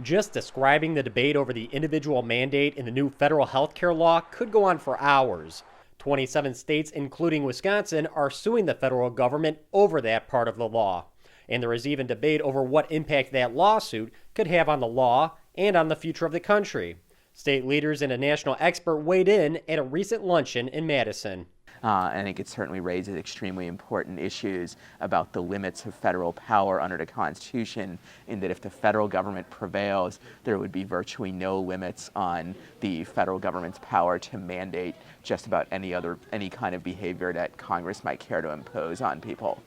Just describing the debate over the individual mandate in the new federal health care law could go on for hours. 27 states, including Wisconsin, are suing the federal government over that part of the law. And there is even debate over what impact that lawsuit could have on the law and on the future of the country. State leaders and a national expert weighed in at a recent luncheon in Madison. I think it certainly raises extremely important issues about the limits of federal power under the Constitution, in that if the federal government prevails, there would be virtually no limits on the federal government's power to mandate just about any kind of behavior that Congress might care to impose on people.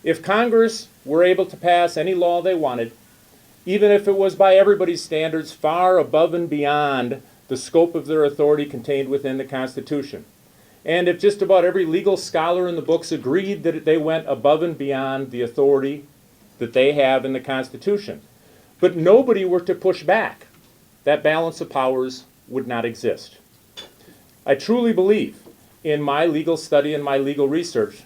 If Congress were able to pass any law they wanted, even if it was by everybody's standards far above and beyond the scope of their authority contained within the Constitution, and if just about every legal scholar in the books agreed that they went above and beyond the authority that they have in the Constitution, but nobody were to push back, that balance of powers would not exist. I truly believe, in my legal study and my legal research,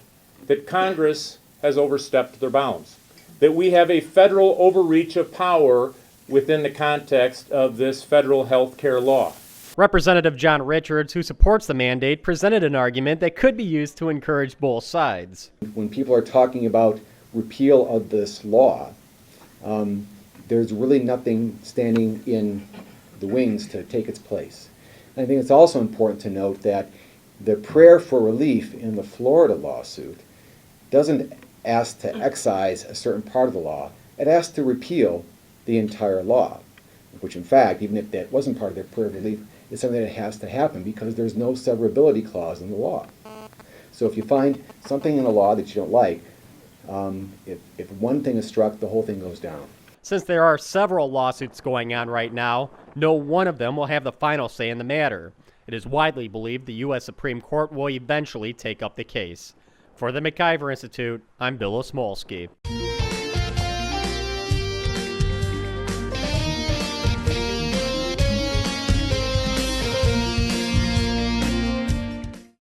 that Congress has overstepped their bounds, that we have a federal overreach of power within the context of this federal health care law. Representative John Richards, who supports the mandate, presented an argument that could be used to encourage both sides. When people are talking about repeal of this law, there's really nothing standing in the wings to take its place. And I think it's also important to note that the prayer for relief in the Florida lawsuit doesn't ask to excise a certain part of the law. It asks to repeal the entire law, which in fact, even if that wasn't part of their prayer of relief, is something that has to happen because there's no severability clause in the law. So if you find something in the law that you don't like, if one thing is struck, the whole thing goes down. Since there are several lawsuits going on right now, no one of them will have the final say in the matter. It is widely believed the U.S. Supreme Court will eventually take up the case. For the MacIver Institute, I'm Bill Osmolsky.